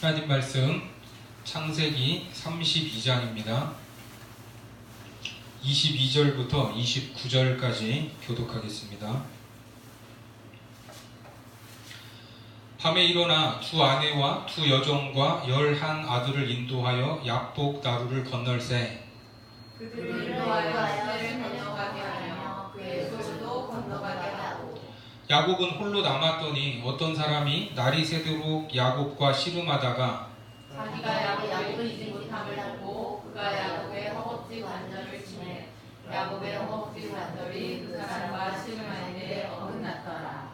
하나님 말씀 창세기 32장입니다. 22절부터 29절까지 교독하겠습니다. 밤에 일어나 두 아내와 두 여종과 11 아들을 인도하여 약복 나루를 건널세. 그들을 인도하여 새를 건너가게 하며 그의 소도 건너가게 하고. 야곱은 홀로 남았더니 어떤 사람이 날이 새도록 야곱과 씨름하다가 자기가 야곱을 이기지 못함을 보고 그가 야곱의 허벅지 관절을 치매 야곱의 허벅지 관절이 그 사람과 씨름할 때 어긋났더라.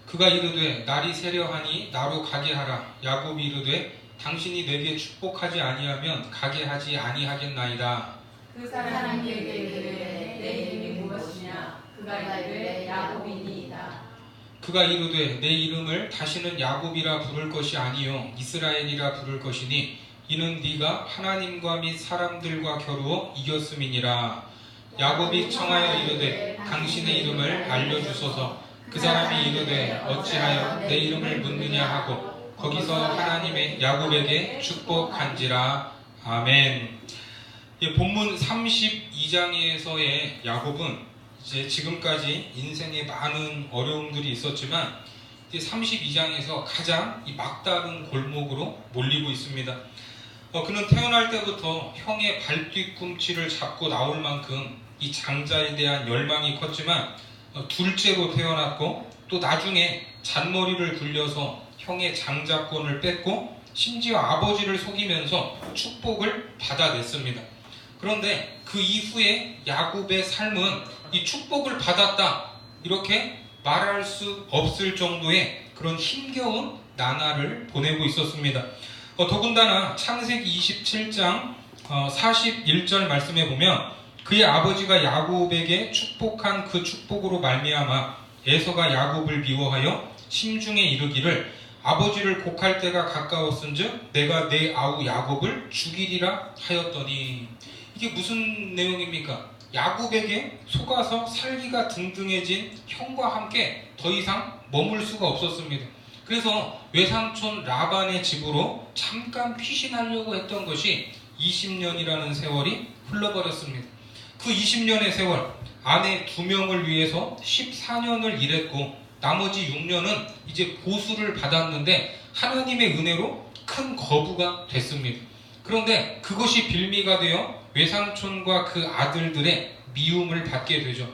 그가 이르되 날이 새려하니 나로 가게 하라. 야곱이 이르되 당신이 내게 축복하지 아니하면 가게 하지 아니하겠나이다. 그 사람이 그에게 이르되 내 이름이 무엇이냐. 그가 이르되 야곱이니이다. 그가 이르되 내 이름을 다시는 야곱이라 부를 것이 아니요 이스라엘이라 부를 것이니 이는 네가 하나님과 및 사람들과 겨루어 이겼음이니라. 야곱이 청하여 이르되 당신의 이름을 알려주소서. 그 사람이 이르되 어찌하여 내 이름을 묻느냐 하고 거기서 하나님의 야곱에게 축복한지라. 아멘. 본문 32장에서의 야곱은 이제 지금까지 인생에 많은 어려움들이 있었지만 32장에서 가장 이 막다른 골목으로 몰리고 있습니다. 그는 태어날 때부터 형의 발뒤꿈치를 잡고 나올 만큼 이 장자에 대한 열망이 컸지만 둘째로 태어났고 또 나중에 잔머리를 굴려서 형의 장자권을 뺏고 심지어 아버지를 속이면서 축복을 받아냈습니다. 그런데 그 이후에 야곱의 삶은 이 축복을 받았다 이렇게 말할 수 없을 정도의 그런 힘겨운 나날을 보내고 있었습니다. 더군다나 창세기 27장 41절 말씀에 보면 그의 아버지가 야곱에게 축복한 그 축복으로 말미암아 에서가 야곱을 미워하여 심중에 이르기를 아버지를 곡할 때가 가까웠은즉 내가 내 아우 야곱을 죽이리라 하였더니. 이게 무슨 내용입니까? 야곱에게 속아서 살기가 등등해진 형과 함께 더 이상 머물 수가 없었습니다. 그래서 외삼촌 라반의 집으로 잠깐 피신하려고 했던 것이 20년이라는 세월이 흘러버렸습니다. 그 20년의 세월, 아내 2명을 위해서 14년을 일했고 나머지 6년은 이제 보수를 받았는데 하나님의 은혜로 큰 거부가 됐습니다. 그런데 그것이 빌미가 되어 외삼촌과 그 아들들의 미움을 받게 되죠.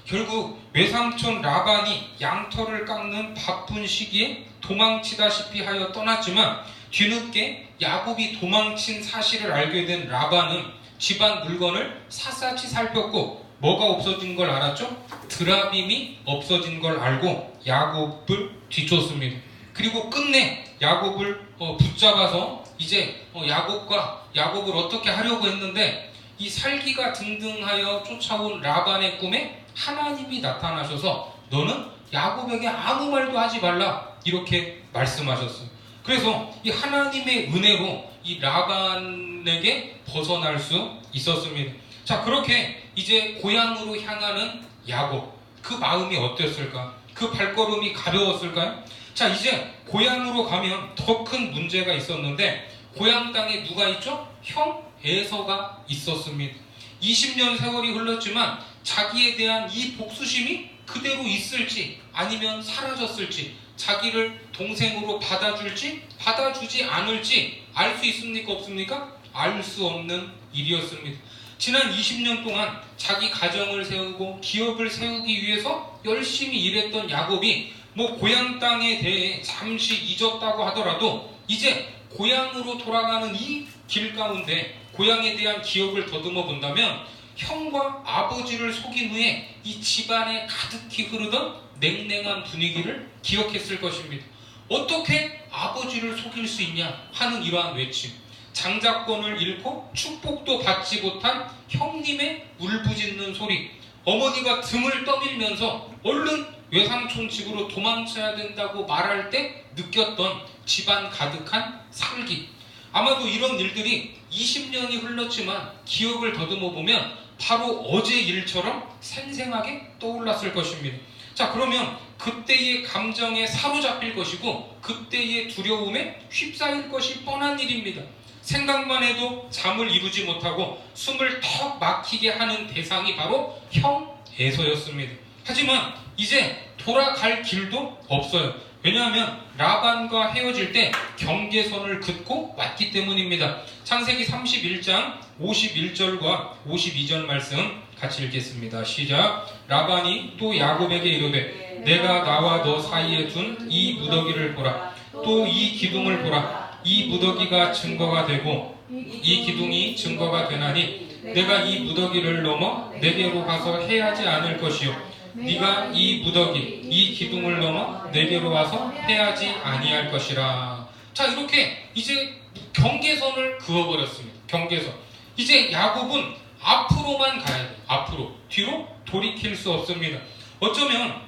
결국 외삼촌 라반이 양털을 깎는 바쁜 시기에 도망치다시피 하여 떠났지만 뒤늦게 야곱이 도망친 사실을 알게 된 라반은 집안 물건을 샅샅이 살폈고 뭐가 없어진 걸 알았죠? 드라빔이 없어진 걸 알고 야곱을 뒤쫓습니다. 그리고 끝내 야곱을 붙잡아서 이제 야곱을 어떻게 하려고 했는데 이 살기가 등등하여 쫓아온 라반의 꿈에 하나님이 나타나셔서 너는 야곱에게 아무 말도 하지 말라 이렇게 말씀하셨어요. 그래서 이 하나님의 은혜로 이 라반에게 벗어날 수 있었습니다. 자, 그렇게 이제 고향으로 향하는 야곱, 그 마음이 어땠을까? 그 발걸음이 가벼웠을까요? 자, 이제 고향으로 가면 더 큰 문제가 있었는데 고향 땅에 누가 있죠? 형 에서가 있었습니다. 20년 세월이 흘렀지만 자기에 대한 이 복수심이 그대로 있을지 아니면 사라졌을지, 자기를 동생으로 받아줄지 받아주지 않을지 알 수 있습니까? 없습니까? 알 수 없는 일이었습니다. 지난 20년 동안 자기 가정을 세우고 기업을 세우기 위해서 열심히 일했던 야곱이 고향 땅에 대해 잠시 잊었다고 하더라도 이제 고향으로 돌아가는 이 길 가운데 고향에 대한 기억을 더듬어 본다면 형과 아버지를 속인 후에 이 집안에 가득히 흐르던 냉랭한 분위기를 기억했을 것입니다. 어떻게 아버지를 속일 수 있냐 하는 이러한 외침, 장자권을 잃고 축복도 받지 못한 형님의 울부짖는 소리, 어머니가 등을 떠밀면서 얼른 외삼촌 집으로 도망쳐야 된다고 말할 때 느꼈던 집안 가득한 살기. 아마도 이런 일들이 20년이 흘렀지만 기억을 더듬어 보면 바로 어제 일처럼 생생하게 떠올랐을 것입니다. 자, 그러면 그때의 감정에 사로잡힐 것이고 그때의 두려움에 휩싸일 것이 뻔한 일입니다. 생각만 해도 잠을 이루지 못하고 숨을 턱 막히게 하는 대상이 바로 형 에서였습니다. 하지만 이제 돌아갈 길도 없어요. 왜냐하면 라반과 헤어질 때 경계선을 긋고 왔기 때문입니다. 창세기 31장 51절과 52절 말씀 같이 읽겠습니다. 시작. 라반이 또 야곱에게 이르되 내가 나와 너 사이에 둔 이 무더기를 보라. 또 이 기둥을 보라. 이 무더기가 증거가 되고 이 기둥이 증거가 되나니 내가 이 무더기를 넘어 내게로 가서 해하지 않을 것이요 네가 이 무더기 이 기둥을 넘어 내게로 와서 해하지 아니할 것이라. 자, 이렇게 이제 경계선을 그어버렸습니다. 경계선. 이제 야곱은 앞으로만 가야 돼요. 앞으로. 뒤로 돌이킬 수 없습니다. 어쩌면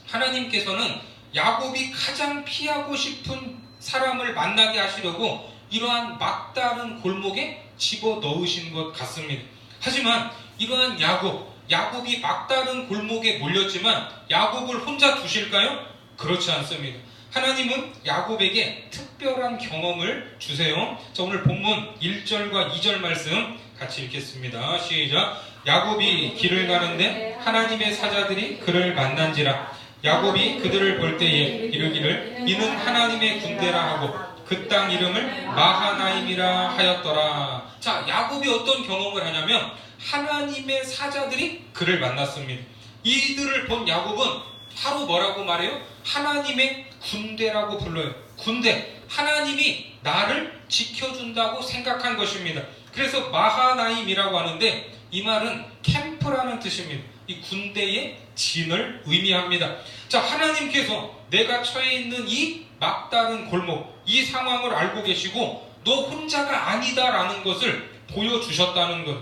하나님께서는 야곱이 가장 피하고 싶은 사람을 만나게 하시려고 이러한 막다른 골목에 집어넣으신 것 같습니다. 하지만 이러한 야곱이 막다른 골목에 몰렸지만 야곱을 혼자 두실까요? 그렇지 않습니다. 하나님은 야곱에게 특별한 경험을 주세요. 자, 오늘 본문 1절과 2절 말씀 같이 읽겠습니다. 시작. 야곱이 길을 가는데 하나님의 사자들이 그를 만난지라. 야곱이 그들을 볼 때에 이르기를 이는 하나님의 군대라 하고 그 땅 이름을 마하나임이라 하였더라. 자, 야곱이 어떤 경험을 하냐면 하나님의 사자들이 그를 만났습니다. 이들을 본 야곱은 바로 뭐라고 말해요? 하나님의 군대라고 불러요. 군대. 하나님이 나를 지켜준다고 생각한 것입니다. 그래서 마하나임이라고 하는데 이 말은 캠프라는 뜻입니다. 이 군대의 진을 의미합니다. 자, 하나님께서 내가 처해 있는 이 막다른 골목, 이 상황을 알고 계시고 너 혼자가 아니다라는 것을 보여주셨다는 것.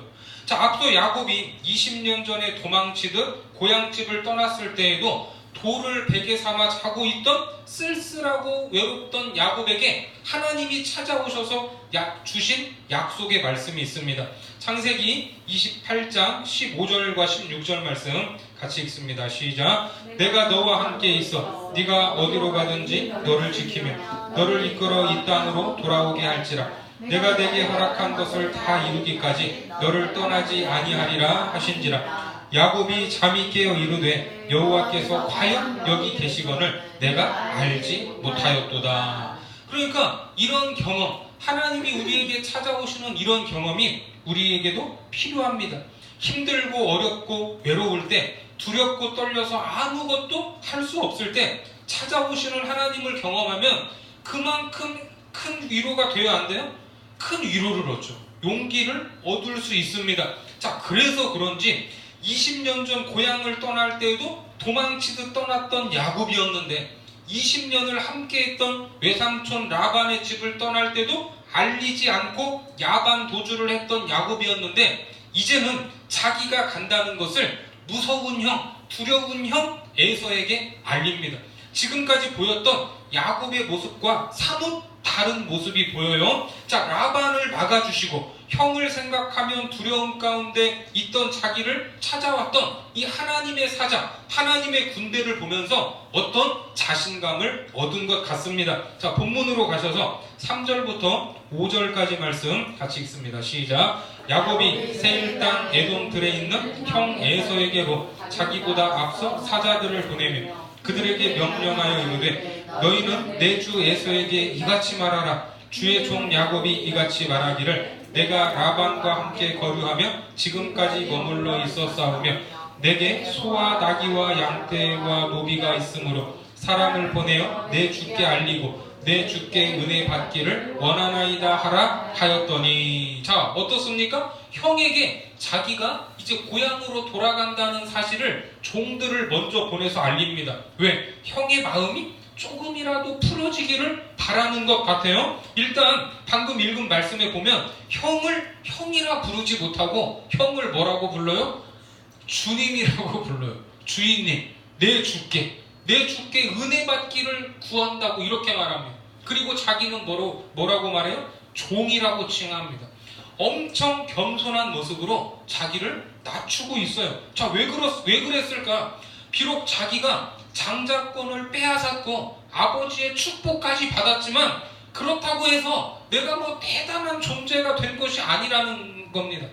자, 앞서 야곱이 20년 전에 도망치듯 고향집을 떠났을 때에도 돌을 베개 삼아 자고 있던 쓸쓸하고 외롭던 야곱에게 하나님이 찾아오셔서 주신 약속의 말씀이 있습니다. 창세기 28장 15절과 16절 말씀 같이 읽습니다. 시작. 내가 너와 함께 있어 네가 어디로 가든지 너를 지키며 너를 이끌어 이 땅으로 돌아오게 할지라. 내가 내게 허락한 것을 다 이루기까지 너를 떠나지 아니하리라 하신지라. 야곱이 잠이 깨어 이르되 여호와께서 과연 여기 계시거늘 내가 알지 못하였도다. 그러니까 이런 경험, 하나님이 우리에게 찾아오시는 이런 경험이 우리에게도 필요합니다. 힘들고 어렵고 외로울 때, 두렵고 떨려서 아무것도 할 수 없을 때 찾아오시는 하나님을 경험하면 그만큼 큰 위로가 되어야 안 돼요? 큰 위로를 얻죠. 용기를 얻을 수 있습니다. 자, 그래서 그런지 20년 전 고향을 떠날 때에도 도망치듯 떠났던 야곱이었는데 20년을 함께했던 외삼촌 라반의 집을 떠날 때도 알리지 않고 야반 도주를 했던 야곱이었는데 이제는 자기가 간다는 것을 무서운 형, 두려운 형 에서에게 알립니다. 지금까지 보였던 야곱의 모습과 사뭇 다른 모습이 보여요. 자, 라반을 막아주시고 형을 생각하면 두려움 가운데 있던 자기를 찾아왔던 이 하나님의 사자, 하나님의 군대를 보면서 어떤 자신감을 얻은 것 같습니다. 자, 본문으로 가셔서 3절부터 5절까지 말씀 같이 읽습니다. 시작. 야곱이 세일 땅 에돔 들에 있는 형 에서에게로 자기보다 앞서 사자들을 보내며 그들에게 명령하여 이르되 너희는 내 주 에서에게 이같이 말하라. 주의 종 야곱이 이같이 말하기를 내가 라반과 함께 거류하며 지금까지 머물러 있었사오며 내게 소와 나귀와 양떼와 노비가 있으므로 사람을 보내어 내 주께 알리고 내 주께 은혜 받기를 원하나이다 하라 하였더니. 자, 어떻습니까? 형에게 자기가 이제 고향으로 돌아간다는 사실을 종들을 먼저 보내서 알립니다. 왜? 형의 마음이 조금이라도 풀어지기를 바라는 것 같아요. 일단 방금 읽은 말씀에 보면 형을 형이라 부르지 못하고 형을 뭐라고 불러요? 주님이라고 불러요. 주인님, 내 주께 은혜 받기를 구한다고 이렇게 말합니다. 그리고 자기는 뭐라고 말해요? 종이라고 칭합니다. 엄청 겸손한 모습으로 자기를 낮추고 있어요. 자, 왜 그랬을까? 비록 자기가 장자권을 빼앗았고 아버지의 축복까지 받았지만 그렇다고 해서 내가 뭐 대단한 존재가 된 것이 아니라는 겁니다.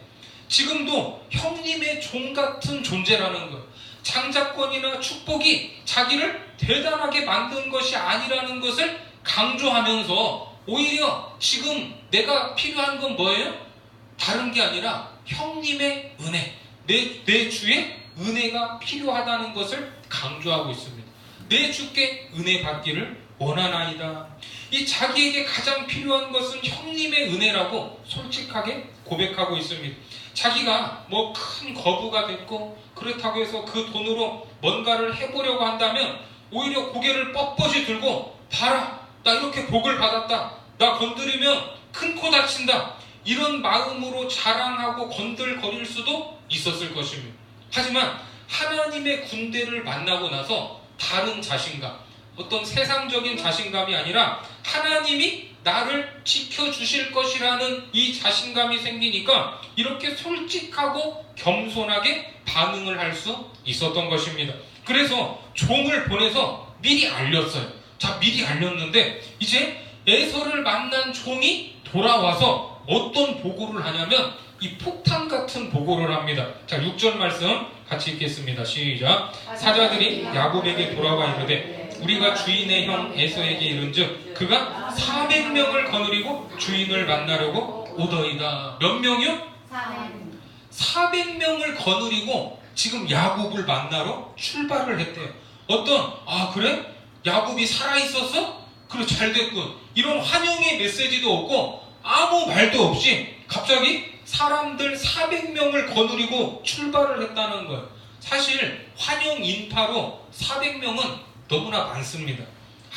지금도 형님의 종 같은 존재라는 거예요. 장자권이나 축복이 자기를 대단하게 만든 것이 아니라는 것을 강조하면서 오히려 지금 내가 필요한 건 뭐예요? 다른 게 아니라 형님의 은혜, 내 주의 은혜가 필요하다는 것을 강조하고 있습니다. 내 주께 은혜 받기를 원하나이다. 이 자기에게 가장 필요한 것은 형님의 은혜라고 솔직하게 고백하고 있습니다. 자기가 뭐 큰 거부가 됐고 그렇다고 해서 그 돈으로 뭔가를 해보려고 한다면 오히려 고개를 뻣뻣이 들고 봐라, 나 이렇게 복을 받았다, 나 건드리면 큰 코 다친다, 이런 마음으로 자랑하고 건들거릴 수도 있었을 것입니다. 하지만 하나님의 군대를 만나고 나서 다른 자신감, 어떤 세상적인 자신감이 아니라 하나님이 나를 지켜주실 것이라는 이 자신감이 생기니까 이렇게 솔직하고 겸손하게 반응을 할 수 있었던 것입니다. 그래서 종을 보내서 미리 알렸어요. 자, 미리 알렸는데 이제 에서를 만난 종이 돌아와서 어떤 보고를 하냐면 이 폭탄 같은 보고를 합니다. 자, 6절 말씀 같이 읽겠습니다. 시작. 사자들이 야곱에게 돌아와 이르되 우리가 주인의 형 에서에게 이른즉 그가 400명을 거느리고 주인을 만나려고 오더이다. 몇 명이요? 400명을 거느리고 지금 야곱을 만나러 출발을 했대요. 그래? 야곱이 살아있었어? 그래, 잘 됐군. 이런 환영의 메시지도 없고 아무 말도 없이 갑자기 사람들 400명을 거느리고 출발을 했다는 거예요. 사실 환영 인파로 400명은 너무나 많습니다.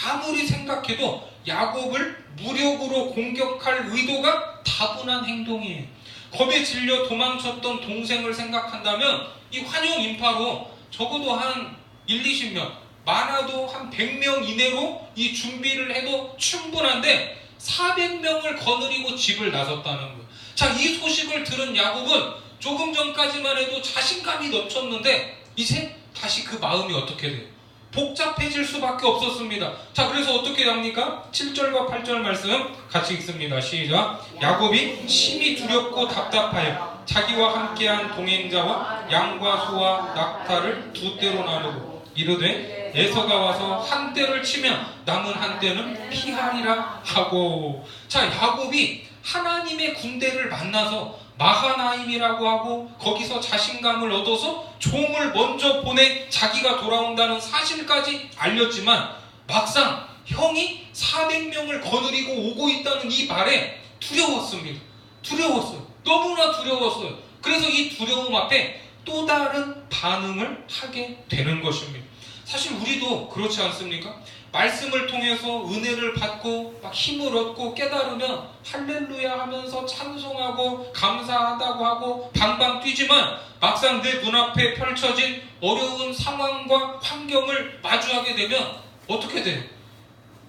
아무리 생각해도 야곱을 무력으로 공격할 의도가 다분한 행동이에요. 겁에 질려 도망쳤던 동생을 생각한다면 이 환영 인파로 적어도 한 1, 20명, 많아도 한 100명 이내로 이 준비를 해도 충분한데 400명을 거느리고 집을 나섰다는 거예요. 자, 이 소식을 들은 야곱은 조금 전까지만 해도 자신감이 넘쳤는데 이제 다시 그 마음이 어떻게 돼요? 복잡해질 수밖에 없었습니다. 자, 그래서 어떻게 합니까? 7절과 8절 말씀 같이 읽습니다. 시작. 야곱이 심히 두렵고 답답하여 자기와 함께한 동행자와 양과 소와 낙타를 두 떼로 나누고 이르되 에서가 와서 한 떼를 치면 남은 한 떼는 피하리라 하고. 자, 야곱이 하나님의 군대를 만나서 마하나임이라고 하고 거기서 자신감을 얻어서 종을 먼저 보내 자기가 돌아온다는 사실까지 알렸지만 막상 형이 400명을 거느리고 오고 있다는 이 말에 두려웠습니다. 두려웠어요. 너무나 두려웠어요. 그래서 이 두려움 앞에 또 다른 반응을 하게 되는 것입니다. 사실 우리도 그렇지 않습니까? 말씀을 통해서 은혜를 받고 막 힘을 얻고 깨달으면 할렐루야 하면서 찬송하고 감사하다고 하고 방방 뛰지만 막상 내 눈앞에 펼쳐진 어려운 상황과 환경을 마주하게 되면 어떻게 돼요?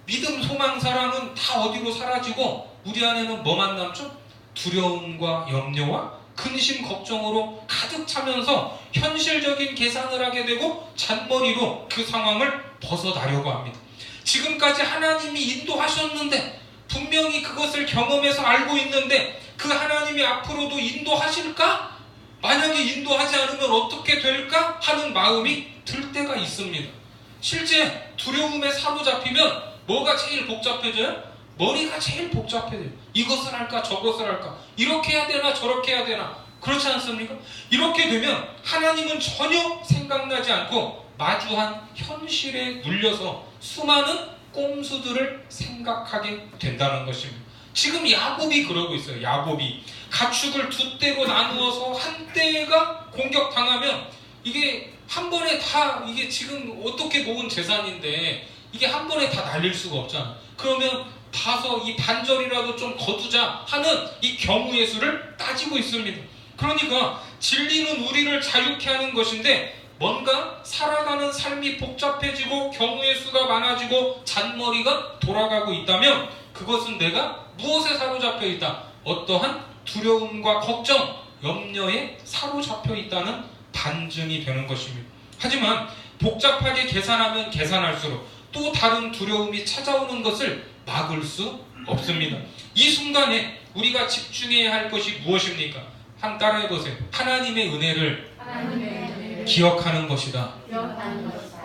믿음, 소망, 사랑은 다 어디로 사라지고 우리 안에는 뭐만 남죠? 두려움과 염려와 근심, 걱정으로 가득 차면서 현실적인 계산을 하게 되고 잔머리로 그 상황을 벗어나려고 합니다. 지금까지 하나님이 인도하셨는데 분명히 그것을 경험해서 알고 있는데 그 하나님이 앞으로도 인도하실까? 만약에 인도하지 않으면 어떻게 될까? 하는 마음이 들 때가 있습니다. 실제 두려움에 사로잡히면 뭐가 제일 복잡해져요? 머리가 제일 복잡해져요. 이것을 할까 저것을 할까, 이렇게 해야 되나 저렇게 해야 되나. 그렇지 않습니까? 이렇게 되면 하나님은 전혀 생각나지 않고 마주한 현실에 눌려서 수많은 꼼수들을 생각하게 된다는 것입니다. 지금 야곱이 그러고 있어요. 야곱이 가축을 두 떼로 나누어서 한 떼가 공격당하면 이게 한 번에 다, 이게 지금 어떻게 모은 재산인데 이게 한 번에 다 날릴 수가 없잖아. 그러면 봐서 이 반절이라도 좀 거두자 하는 이 경우의 수를 따지고 있습니다. 그러니까 진리는 우리를 자유케 하는 것인데 뭔가 살아가는 삶이 복잡해지고 경우의 수가 많아지고 잔머리가 돌아가고 있다면 그것은 내가 무엇에 사로잡혀 있다? 어떠한 두려움과 걱정, 염려에 사로잡혀 있다는 반증이 되는 것입니다. 하지만 복잡하게 계산하면 계산할수록 또 다른 두려움이 찾아오는 것을 막을 수 없습니다. 이 순간에 우리가 집중해야 할 것이 무엇입니까? 한 따라해 보세요. 하나님의 은혜를 기억하는 것이다.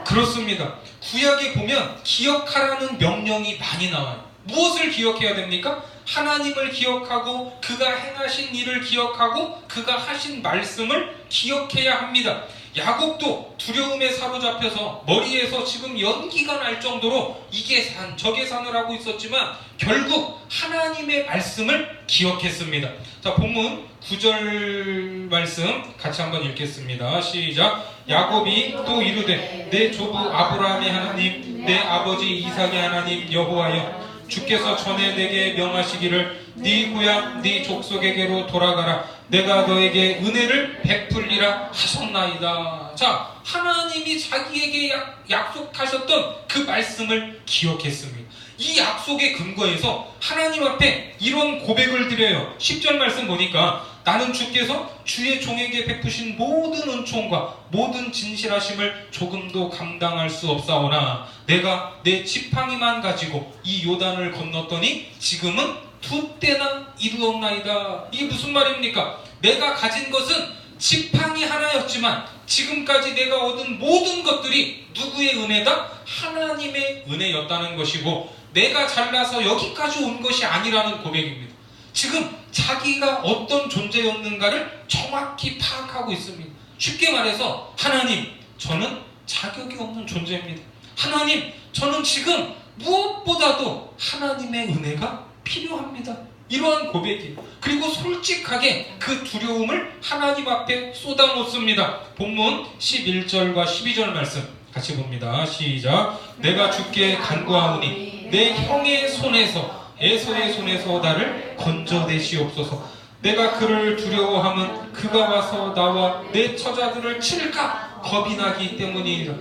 그렇습니다. 구약에 보면 기억하라는 명령이 많이 나와요. 무엇을 기억해야 됩니까? 하나님을 기억하고 그가 행하신 일을 기억하고 그가 하신 말씀을 기억해야 합니다. 야곱도 두려움에 사로잡혀서 머리에서 지금 연기가 날 정도로 이게 산 저게 산을 하고 있었지만 결국 하나님의 말씀을 기억했습니다. 자, 본문 9절 말씀 같이 한번 읽겠습니다. 시작. 야곱이 또 이르되 내 조부 아브라함의 하나님 내 아버지 이삭의 하나님 여호와여 주께서 전에 내게 명하시기를 네 고향 네 족속에게로 돌아가라 내가 너에게 은혜를 베풀리라 하셨나이다. 자, 하나님이 자기에게 약속하셨던 그 말씀을 기억했습니다. 이 약속의 근거에서 하나님 앞에 이런 고백을 드려요. 10절 말씀 보니까 나는 주께서 주의 종에게 베푸신 모든 은총과 모든 진실하심을 조금도 감당할 수 없사오나 내가 내 지팡이만 가지고 이 요단을 건넜더니 지금은 2때나 이루었나이다. 이게 무슨 말입니까? 내가 가진 것은 지팡이 하나였지만 지금까지 내가 얻은 모든 것들이 누구의 은혜다? 하나님의 은혜였다는 것이고 내가 잘나서 여기까지 온 것이 아니라는 고백입니다. 지금 자기가 어떤 존재였는가를 정확히 파악하고 있습니다. 쉽게 말해서 하나님, 저는 자격이 없는 존재입니다. 하나님, 저는 지금 무엇보다도 하나님의 은혜가 필요합니다. 이러한 고백이에요. 그리고 솔직하게 그 두려움을 하나님 앞에 쏟아놓습니다. 본문 11절과 12절 말씀 같이 봅니다. 시작. 내가 주께 간구하오니 내 형의 손에서 에서의 손에서 나를 건져내시옵소서. 내가 그를 두려워하면 그가 와서 나와 내 처자들을 칠까 겁이 나기 때문이니라.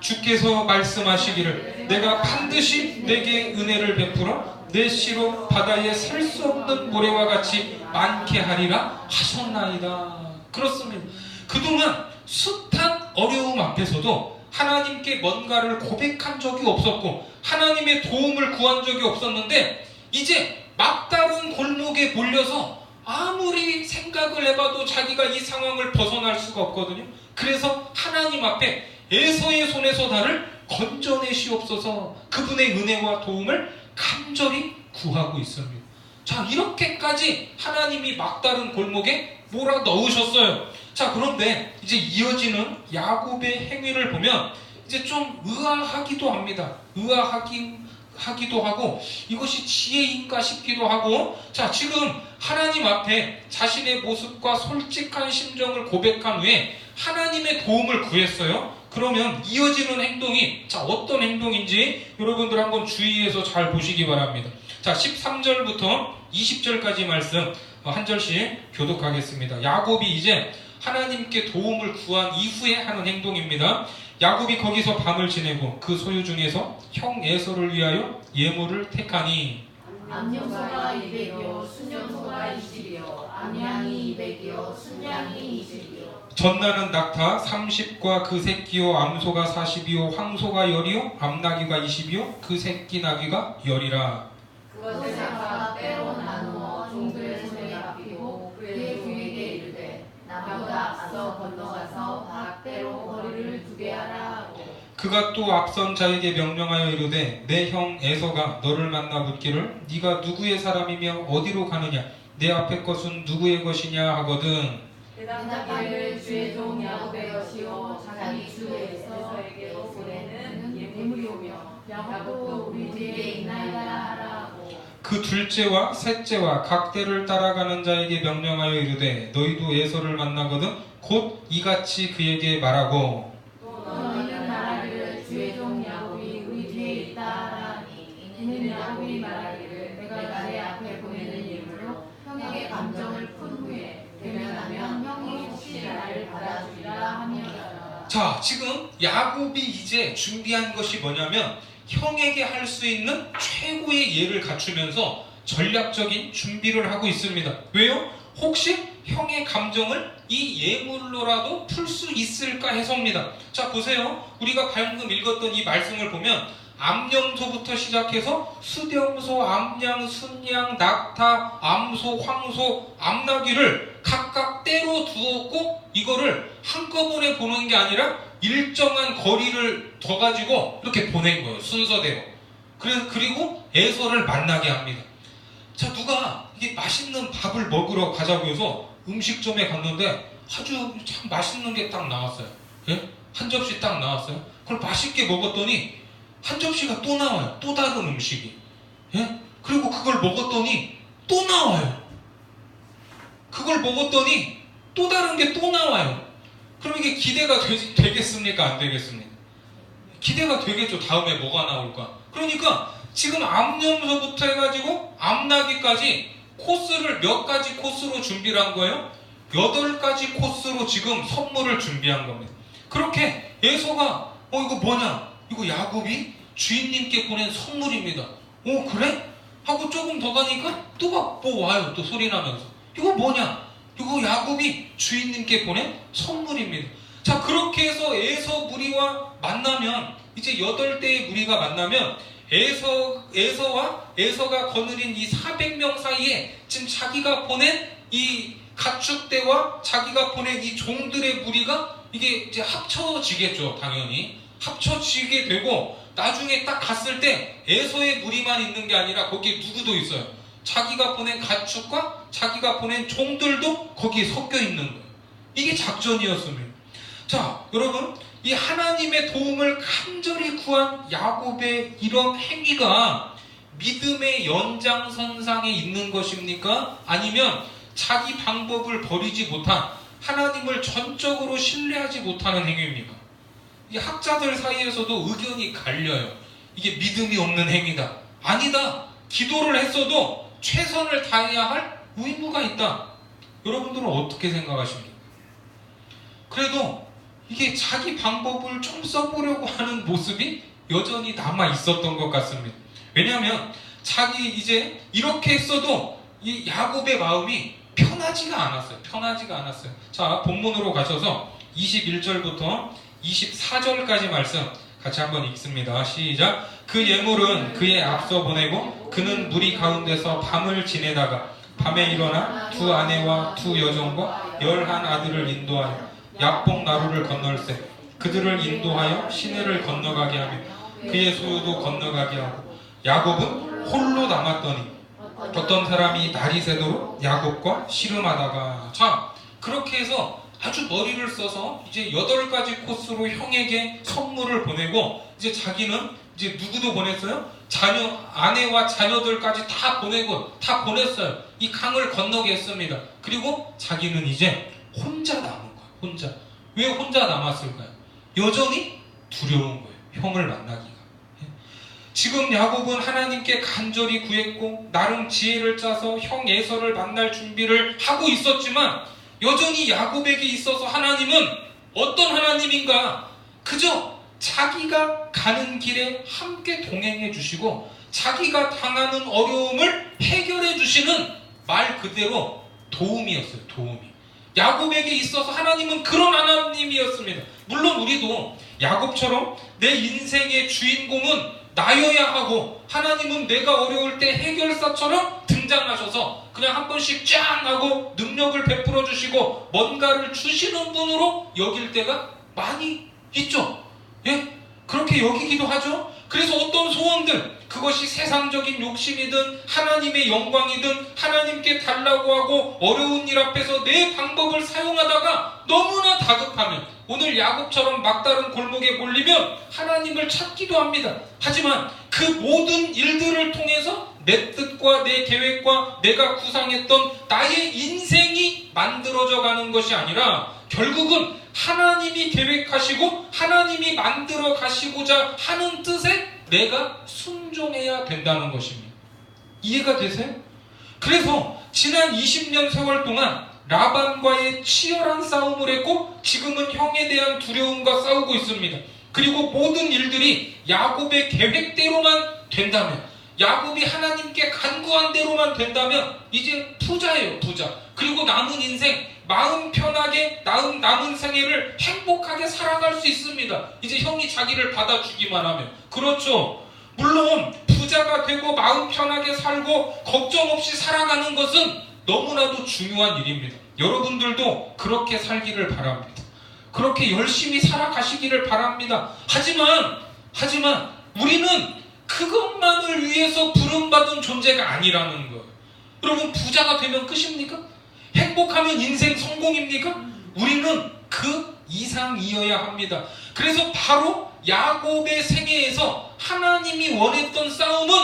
주께서 말씀하시기를 내가 반드시 내게 은혜를 베풀어 내 씨로 바다에 셀 수 없는 모래와 같이 많게 하리라 하셨나이다. 그렇습니다. 그동안 숱한 어려움 앞에서도 하나님께 뭔가를 고백한 적이 없었고 하나님의 도움을 구한 적이 없었는데 이제 막다른 골목에 몰려서 아무리 생각을 해봐도 자기가 이 상황을 벗어날 수가 없거든요. 그래서 하나님 앞에 에서의 손에서 나를 건져내시옵소서 그분의 은혜와 도움을 간절히 구하고 있습니다. 자, 이렇게까지 하나님이 막다른 골목에 몰아 넣으셨어요. 자, 그런데 이제 이어지는 야곱의 행위를 보면 이제 좀 의아하기도 합니다. 의아하기도 하고 이것이 지혜인가 싶기도 하고 자, 지금 하나님 앞에 자신의 모습과 솔직한 심정을 고백한 후에 하나님의 도움을 구했어요. 그러면 이어지는 행동이 자, 어떤 행동인지 여러분들 한번 주의해서 잘 보시기 바랍니다. 자, 13절부터 20절까지 말씀 한 절씩 교독하겠습니다. 야곱이 이제 하나님께 도움을 구한 이후에 하는 행동입니다. 야곱이 거기서 밤을 지내고 그 소유 중에서 형 에서를 위하여 예물을 택하니 암염소가 200이요 순염소가 20이요 암양이 200이요 순양이 20이요 전나는 낙타 30과 그 새끼요 암소가 40이요 황소가 10이요 암나귀가 20이요 그 새끼 나귀가 10이라. 그것을 각 때로 나누어 종들의 손에 맡기고 그의 종에게 이르되 나보다 앞서 건너가서 각 때로 거리를 두게 하라 하고 그가 또 앞선 자에게 명령하여 이르되 내 형 에서가 너를 만나 묻기를 네가 누구의 사람이며 어디로 가느냐 내 앞에 것은 누구의 것이냐 하거든. 대답하기를 주의 종 야곱의 것이요 자기 주 에서에게로 보내는 예물이오며 야곱도 우리 뒤에 있나이다 하라고. 그 둘째와 셋째와 각 때를 따라가는 자에게 명령하여 이르되 너희도 에서를 만나거든 곧 이같이 그에게 말하고 너희는 말하기를 주의 종 야곱이 우리 뒤에 있다 하라니 이는 야곱이 말하기를 내가 나의 앞에 보내는 예물로 형에게 감정을 푼 후에 되면하면 형이 혹시 나를 받아주리라 하며라. 자, 지금 야곱이 이제 준비한 것이 뭐냐면 형에게 할 수 있는 최고의 예를 갖추면서 전략적인 준비를 하고 있습니다. 왜요? 혹시 형의 감정을 이 예물로라도 풀 수 있을까 해서입니다. 자, 보세요. 우리가 방금 읽었던 이 말씀을 보면 암염소부터 시작해서 수렴소, 암양, 순양, 낙타, 암소, 황소, 암나귀를 각각 때로 두었고 이거를 한꺼번에 보는 게 아니라 일정한 거리를 더 가지고 이렇게 보낸 거예요. 순서대로. 그리고 에서를 만나게 합니다. 자, 누가 이게 맛있는 밥을 먹으러 가자고 해서 음식점에 갔는데 아주 참 맛있는 게 딱 나왔어요. 예? 한 접시 딱 나왔어요. 그걸 맛있게 먹었더니 한 접시가 또 나와요. 또 다른 음식이. 예? 그리고 그걸 먹었더니 또 나와요. 그걸 먹었더니 또 다른 게 또 나와요. 그럼 이게 기대가 되겠습니까? 안 되겠습니까? 기대가 되겠죠. 다음에 뭐가 나올까? 그러니까 지금 암염소부터 해가지고 암나귀까지 코스를 몇 가지 코스로 준비를 한 거예요? 8가지 코스로 지금 선물을 준비한 겁니다. 그렇게 에서가 이거 뭐냐? 이거 야곱이 주인님께 보낸 선물입니다. 그래? 하고 조금 더 가니까 또 뭐 와요. 또 소리 나면서 이거 뭐냐? 이거 야곱이 주인님께 보낸 선물입니다. 자, 그렇게 해서 에서 무리와 만나면 이제 8대의 무리가 만나면 에서가 거느린 이 400명 사이에 지금 자기가 보낸 이 가축대와 자기가 보낸 이 종들의 무리가 이게 이제 합쳐지겠죠. 당연히 합쳐지게 되고 나중에 딱 갔을 때 에서의 무리만 있는 게 아니라 거기에 누구도 있어요. 자기가 보낸 가축과 자기가 보낸 종들도 거기에 섞여 있는 거예요. 이게 작전이었습니다. 자, 여러분, 이 하나님의 도움을 간절히 구한 야곱의 이런 행위가 믿음의 연장선상에 있는 것입니까? 아니면 자기 방법을 버리지 못한 하나님을 전적으로 신뢰하지 못하는 행위입니까? 이 학자들 사이에서도 의견이 갈려요. 이게 믿음이 없는 행위다. 아니다. 기도를 했어도 최선을 다해야 할 의무가 있다. 여러분들은 어떻게 생각하십니까? 그래도 이게 자기 방법을 좀 써보려고 하는 모습이 여전히 남아 있었던 것 같습니다. 왜냐하면 자기 이제 이렇게 했어도 이 야곱의 마음이 편하지가 않았어요. 자, 본문으로 가셔서 21절부터 24절까지 말씀 같이 한번 읽습니다. 시작. 그 예물은 그의 앞서 보내고 그는 무리 가운데서 밤을 지내다가 밤에 일어나 2 아내와 2 여종과 11 아들을 인도하여 약복 나루를 건널세 그들을 인도하여 시내를 건너가게 하며 그의 소유도 건너가게 하고 야곱은 홀로 남았더니 어떤 사람이 날이 새도록 야곱과 씨름하다가 자, 그렇게 해서 아주 머리를 써서 이제 8가지 코스로 형에게 선물을 보내고 이제 자기는 이제 누구도 보냈어요? 아내와 자녀들까지 다 보냈어요. 이 강을 건너게 했습니다. 그리고 자기는 이제 혼자 남은 거예요. 혼자. 왜 혼자 남았을까요? 여전히 두려운 거예요. 형을 만나기가. 지금 야곱은 하나님께 간절히 구했고 나름 지혜를 짜서 형 에서를 만날 준비를 하고 있었지만 여전히 야곱에게 있어서 하나님은 어떤 하나님인가? 그저 자기가 가는 길에 함께 동행해 주시고 자기가 당하는 어려움을 해결해 주시는 말 그대로 도움이었어요. 도움이. 야곱에게 있어서 하나님은 그런 하나님이었습니다. 물론 우리도 야곱처럼 내 인생의 주인공은 나여야 하고 하나님은 내가 어려울 때 해결사처럼 등장하셔서 그냥 한 번씩 짱 하고 능력을 베풀어 주시고 뭔가를 주시는 분으로 여길 때가 많이 있죠. 예? 그렇게 여기기도 하죠. 그래서 어떤 소원들, 그것이 세상적인 욕심이든 하나님의 영광이든 하나님께 달라고 하고 어려운 일 앞에서 내 방법을 사용하다가 너무나 다급하면 오늘 야곱처럼 막다른 골목에 몰리면 하나님을 찾기도 합니다. 하지만 그 모든 일들을 통해서 내 뜻과 내 계획과 내가 구상했던 나의 인생이 만들어져 가는 것이 아니라 결국은 하나님이 계획하시고 하나님이 만들어 가시고자 하는 뜻에 내가 순종해야 된다는 것입니다. 이해가 되세요? 그래서 지난 20년 세월 동안 라반과의 치열한 싸움을 했고 지금은 형에 대한 두려움과 싸우고 있습니다. 그리고 모든 일들이 야곱의 계획대로만 된다면 야곱이 하나님께 간구한 대로만 된다면 이제 부자예요, 부자. 그리고 남은 인생 마음 편하게 남은 생애를 행복하게 살아갈 수 있습니다. 이제 형이 자기를 받아주기만 하면. 그렇죠. 물론 부자가 되고 마음 편하게 살고 걱정 없이 살아가는 것은 너무나도 중요한 일입니다. 여러분들도 그렇게 살기를 바랍니다. 그렇게 열심히 살아가시기를 바랍니다. 하지만 우리는 그것만을 위해서 부름받은 존재가 아니라는 거예요. 여러분, 부자가 되면 끝입니까? 행복하면 인생 성공입니까? 우리는 그 이상이어야 합니다. 그래서 바로 야곱의 생애에서 하나님이 원했던 싸움은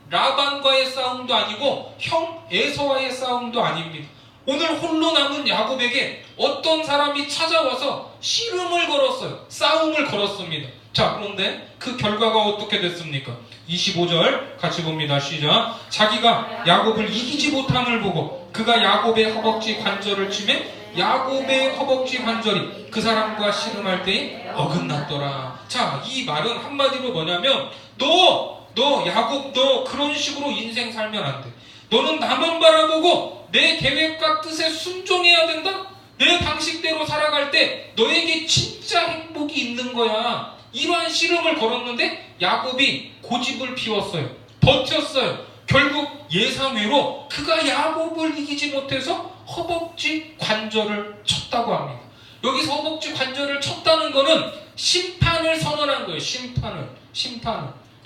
라반과의 싸움도 아니고 형 에서와의 싸움도 아닙니다. 오늘 홀로 남은 야곱에게 어떤 사람이 찾아와서 씨름을 걸었어요. 싸움을 걸었습니다. 자, 그런데 그 결과가 어떻게 됐습니까? 25절 같이 봅니다. 시작. 자기가 야곱을 이기지 못함을 보고 그가 야곱의 허벅지 관절을 치매 야곱의 허벅지 관절이 그 사람과 씨름할 때에 어긋났더라. 자, 이 말은 한마디로 뭐냐면 너 야곱, 너 그런 식으로 인생 살면 안 돼. 너는 나만 바라보고 내 계획과 뜻에 순종해야 된다? 내 방식대로 살아갈 때 너에게 진짜 행복이 있는 거야. 이러한 씨름을 걸었는데 야곱이 고집을 피웠어요. 버텼어요. 결국 예상외로 그가 야곱을 이기지 못해서 허벅지 관절을 쳤다고 합니다. 여기서 허벅지 관절을 쳤다는 거는 심판을 선언한 거예요. 심판을.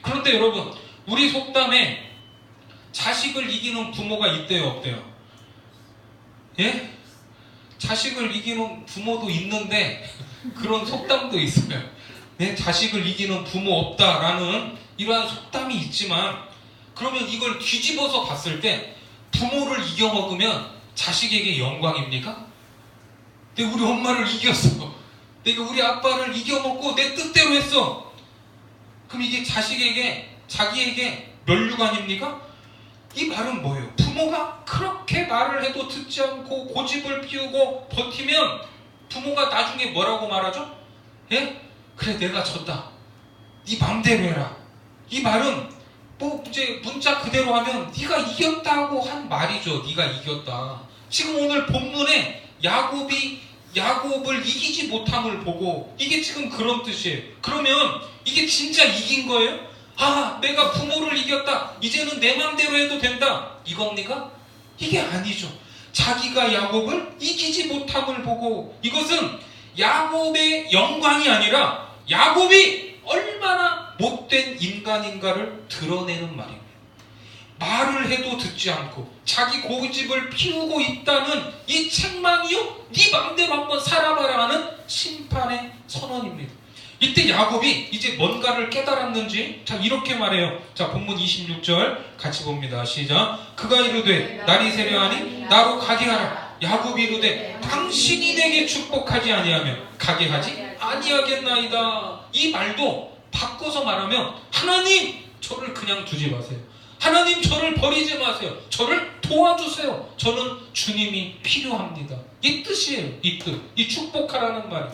그런데 여러분, 우리 속담에 자식을 이기는 부모가 있대요, 없대요? 예? 자식을 이기는 부모도 있는데 그런 속담도 있어요. 네? 자식을 이기는 부모 없다라는 이러한 속담이 있지만, 그러면 이걸 뒤집어서 봤을 때 부모를 이겨먹으면 자식에게 영광입니까? 내가 우리 엄마를 이겼어. 내가 우리 아빠를 이겨먹고 내 뜻대로 했어. 그럼 이게 자기에게 면류관입니까? 이 말은 뭐예요? 부모가 그렇게 말을 해도 듣지 않고 고집을 피우고 버티면 부모가 나중에 뭐라고 말하죠? 예? 그래, 내가 졌다. 네 맘대로 해라. 이 말은 뭐 이제 문자 그대로 하면 네가 이겼다고 한 말이죠. 네가 이겼다. 지금 오늘 본문에 야곱을 이기지 못함을 보고 이게 지금 그런 뜻이에요. 그러면 이게 진짜 이긴 거예요? 아, 내가 부모를 이겼다. 이제는 내 맘대로 해도 된다. 이겁니까? 이게 아니죠. 자기가 야곱을 이기지 못함을 보고, 이것은 야곱의 영광이 아니라 야곱이 얼마나 못된 인간인가를 드러내는 말입니다. 말을 해도 듣지 않고 자기 고집을 피우고 있다는 이 책망이요, 네 맘대로 한번 살아봐라 하는 심판의 선언입니다. 이때 야곱이 이제 뭔가를 깨달았는지, 자, 이렇게 말해요. 자, 본문 26절 같이 봅니다. 시작. 그가 이르되 날이 새려하니 나로 가게 하라. 야곱이 이르되 당신이 내게 축복하지 아니하며 가게 하지 아니하겠나이다. 이 말도 바꿔서 말하면 하나님, 저를 그냥 두지 마세요. 하나님, 저를 버리지 마세요. 저를 도와주세요. 저는 주님이 필요합니다. 이 뜻이에요. 이 뜻. 이 축복하라는 말이.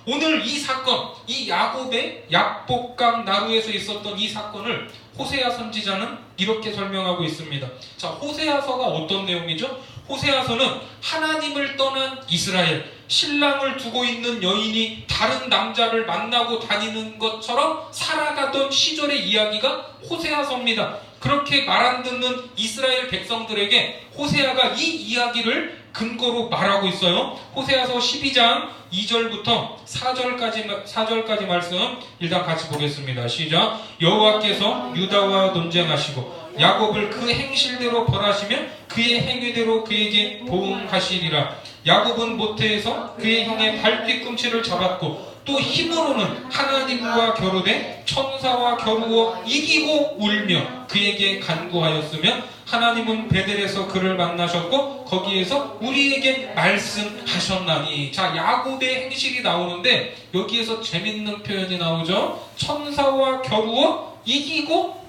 오늘 이 사건, 이 야곱의 약복강 나루에서 있었던 이 사건을 호세아 선지자는 이렇게 설명하고 있습니다. 자, 호세아서가 어떤 내용이죠? 호세아서는 하나님을 떠난 이스라엘, 신랑을 두고 있는 여인이 다른 남자를 만나고 다니는 것처럼 살아가던 시절의 이야기가 호세아서입니다. 그렇게 말 안 듣는 이스라엘 백성들에게 호세아가 이 이야기를 근거로 말하고 있어요. 호세아서 12장 2절부터 4절까지 말씀 일단 같이 보겠습니다. 시작. 여호와께서 유다와 논쟁하시고 야곱을 그 행실대로 벌하시며 그의 행위대로 그에게 보응하시리라. 야곱은 모태에서 그의 형의 발뒤꿈치를 잡았고 또 힘으로는 하나님과 겨루되 천사와 겨루어 이기고 울며 그에게 간구하였으며 하나님은 베델에서 그를 만나셨고 거기에서 우리에게 말씀하셨나니. 자, 야곱의 행실이 나오는데 여기에서 재밌는 표현이 나오죠. 천사와 겨루어 이기고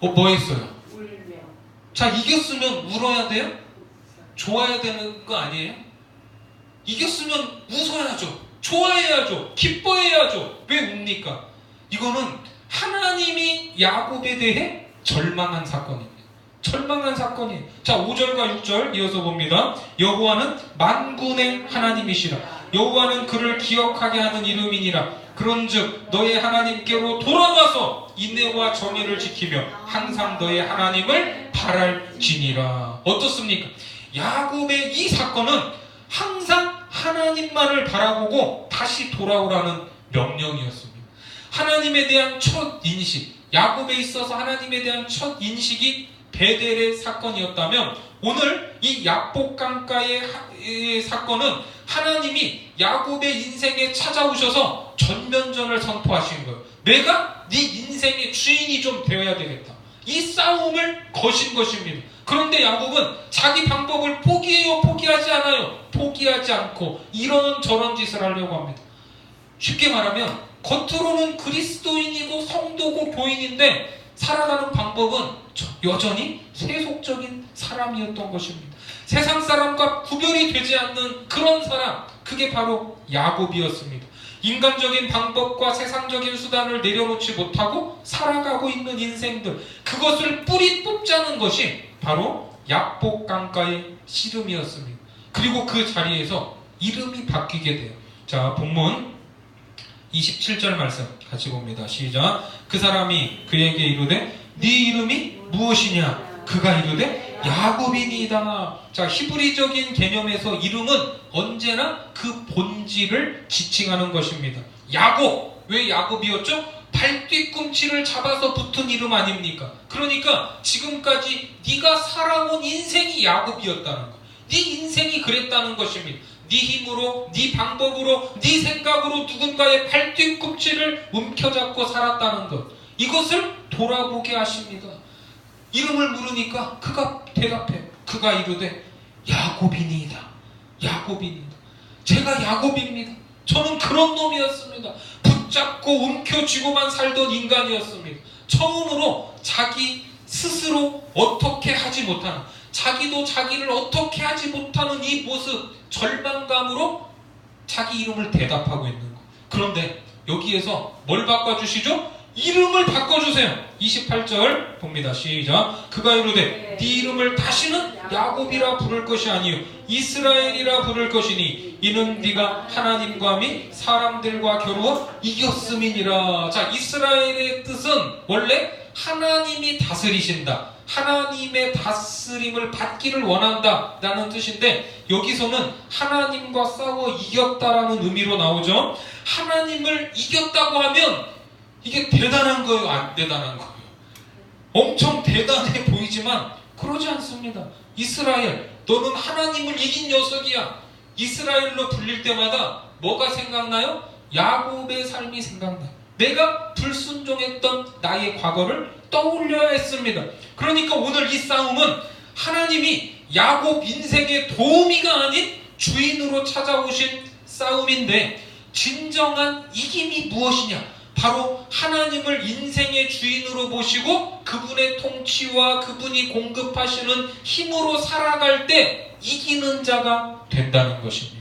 뭐 했어요? 울며. 자, 이겼으면 울어야 돼요? 좋아야 되는 거 아니에요? 이겼으면 웃어야죠. 좋아해야죠. 기뻐해야죠. 왜 웁니까? 이거는 하나님이 야곱에 대해 절망한 사건입니다. 절망한 사건이에요. 자, 5절과 6절 이어서 봅니다. 여호와는 만군의 하나님이시라. 여호와는 그를 기억하게 하는 이름이니라. 그런즉 너의 하나님께로 돌아와서 인내와 정의를 지키며 항상 너의 하나님을 바랄지니라. 어떻습니까? 야곱의 이 사건은 항상 하나님만을 바라보고 다시 돌아오라는 명령이었습니다. 하나님에 대한 첫 인식, 야곱에 있어서 하나님에 대한 첫 인식이 베델의 사건이었다면, 오늘 이 약복강가의 사건은 하나님이 야곱의 인생에 찾아오셔서 전면전을 선포하신 거예요. 내가 네 인생의 주인이 좀 되어야 되겠다. 이 싸움을 거신 것입니다. 그런데 야곱은 자기 방법을 포기해요? 포기하지 않아요? 포기하지 않고 이런저런 짓을 하려고 합니다. 쉽게 말하면 겉으로는 그리스도인이고 성도고 교인인데 살아가는 방법은 여전히 세속적인 사람이었던 것입니다. 세상 사람과 구별이 되지 않는 그런 사람, 그게 바로 야곱이었습니다. 인간적인 방법과 세상적인 수단을 내려놓지 못하고 살아가고 있는 인생들, 그것을 뿌리 뽑자는 것이 바로 약복강가의 씨름이었습니다. 그리고 그 자리에서 이름이 바뀌게 돼요. 자, 본문 27절 말씀 같이 봅니다. 시작. 그 사람이 그에게 이르되 네 이름이 무엇이냐? 그가 이르되 야곱이니이다. 자, 히브리적인 개념에서 이름은 언제나 그 본질을 지칭하는 것입니다. 야곱, 왜 야곱이었죠? 발뒤꿈치를 잡아서 붙은 이름 아닙니까? 그러니까 지금까지 네가 살아온 인생이 야곱이었다는 거, 네 인생이 그랬다는 것입니다. 네 힘으로, 네 방법으로, 네 생각으로 누군가의 발뒤꿈치를 움켜잡고 살았다는 것, 이것을 돌아보게 하십니다. 이름을 물으니까 그가 대답해요. 그가 이르되 야곱이니이다. 야곱이니이다. 제가 야곱입니다. 저는 그런 놈이었습니다. 붙잡고 움켜쥐고만 살던 인간이었습니다. 처음으로 자기 스스로 어떻게 하지 못하는, 자기도 자기를 어떻게 하지 못하는 이 모습, 절망감으로 자기 이름을 대답하고 있는 거. 그런데 여기에서 뭘 바꿔주시죠? 이름을 바꿔주세요. 28절 봅니다. 시작. 그가 이르되 네 이름을 다시는 야곱이라 부를 것이 아니요 이스라엘이라 부를 것이니 이는 네가 하나님과 및 사람들과 겨루어 이겼음이니라. 자, 이스라엘의 뜻은 원래 하나님이 다스리신다, 하나님의 다스림을 받기를 원한다 라는 뜻인데, 여기서는 하나님과 싸워 이겼다라는 의미로 나오죠. 하나님을 이겼다고 하면 이게 대단한 거예요? 안 대단한 거예요? 엄청 대단해 보이지만 그러지 않습니다. 이스라엘, 너는 하나님을 이긴 녀석이야. 이스라엘로 불릴 때마다 뭐가 생각나요? 야곱의 삶이 생각나요. 내가 불순종했던 나의 과거를 떠올려야 했습니다. 그러니까 오늘 이 싸움은 하나님이 야곱 인생의 도우미가 아닌 주인으로 찾아오신 싸움인데, 진정한 이김이 무엇이냐? 바로 하나님을 인생의 주인으로 모시고 그분의 통치와 그분이 공급하시는 힘으로 살아갈 때 이기는 자가 된다는 것입니다.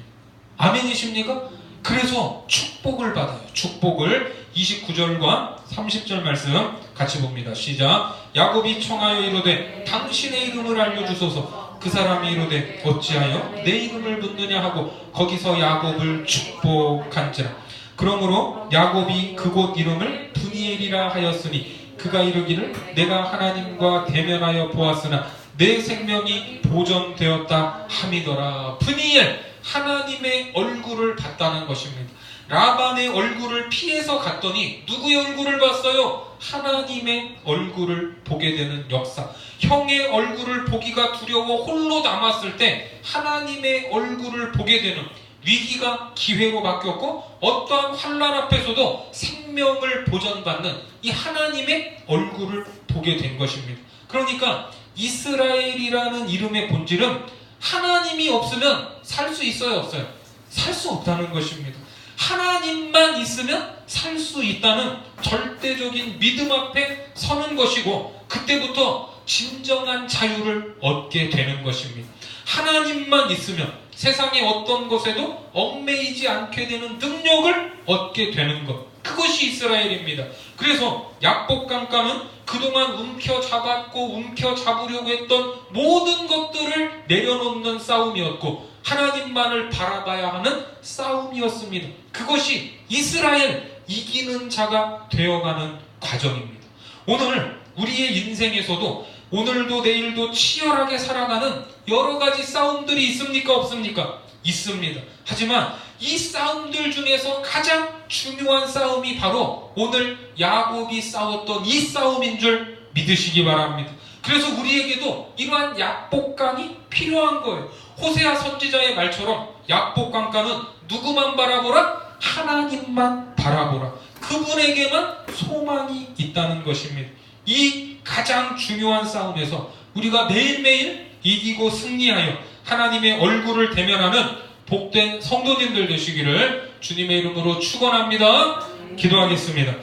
아멘이십니까? 그래서 축복을 받아요. 축복을 29절과 30절 말씀 같이 봅니다. 시작. 야곱이 청하여 이르되 당신의 이름을 알려주소서. 그 사람이 이르되 어찌하여 내 이름을 묻느냐 하고 거기서 야곱을 축복한지라. 그러므로 야곱이 그곳 이름을 브니엘이라 하였으니 그가 이르기를 내가 하나님과 대면하여 보았으나 내 생명이 보존되었다 함이더라. 브니엘, 하나님의 얼굴을 봤다는 것입니다. 라반의 얼굴을 피해서 갔더니 누구의 얼굴을 봤어요? 하나님의 얼굴을 보게 되는 역사. 형의 얼굴을 보기가 두려워 홀로 남았을 때 하나님의 얼굴을 보게 되는, 위기가 기회로 바뀌었고 어떠한 환난 앞에서도 생명을 보전받는 이 하나님의 얼굴을 보게 된 것입니다. 그러니까 이스라엘이라는 이름의 본질은 하나님이 없으면 살 수 있어요, 없어요? 살 수 없다는 것입니다. 하나님만 있으면 살 수 있다는 절대적인 믿음 앞에 서는 것이고, 그때부터 진정한 자유를 얻게 되는 것입니다. 하나님만 있으면 세상의 어떤 것에도 얽매이지 않게 되는 능력을 얻게 되는 것, 그것이 이스라엘입니다. 그래서 약복강가는 그동안 움켜잡았고 움켜잡으려고 했던 모든 것들을 내려놓는 싸움이었고 하나님만을 바라봐야 하는 싸움이었습니다. 그것이 이스라엘 이기는 자가 되어가는 과정입니다. 오늘 우리의 인생에서도 오늘도 내일도 치열하게 살아가는 여러 가지 싸움들이 있습니까? 없습니까? 있습니다. 하지만 이 싸움들 중에서 가장 중요한 싸움이 바로 오늘 야곱이 싸웠던 이 싸움인 줄 믿으시기 바랍니다. 그래서 우리에게도 이러한 약복강이 필요한 거예요. 호세아 선지자의 말처럼 약복강가는 누구만 바라보라? 하나님만 바라보라. 그분에게만 소망이 있다는 것입니다. 이 가장 중요한 싸움에서 우리가 매일매일 이기고 승리하여 하나님의 얼굴을 대면하는 복된 성도님들 되시기를 주님의 이름으로 축원합니다. 기도하겠습니다.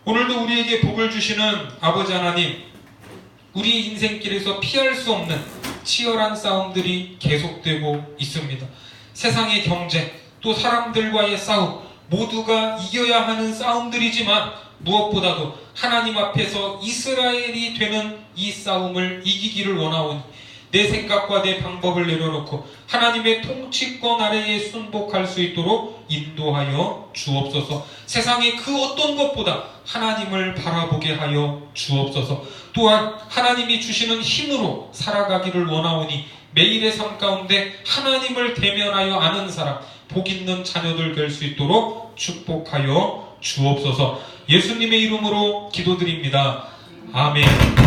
오늘도 우리에게 복을 주시는 아버지 하나님, 우리 인생길에서 피할 수 없는 치열한 싸움들이 계속되고 있습니다. 세상의 경제, 또 사람들과의 싸움, 모두가 이겨야 하는 싸움들이지만 무엇보다도 하나님 앞에서 이스라엘이 되는 이 싸움을 이기기를 원하오니 내 생각과 내 방법을 내려놓고 하나님의 통치권 아래에 순복할 수 있도록 인도하여 주옵소서. 세상의 그 어떤 것보다 하나님을 바라보게 하여 주옵소서. 또한 하나님이 주시는 힘으로 살아가기를 원하오니 매일의 삶 가운데 하나님을 대면하여 아는 사람, 복 있는 자녀들 될 수 있도록 축복하여 주옵소서. 예수님의 이름으로 기도드립니다. 아멘.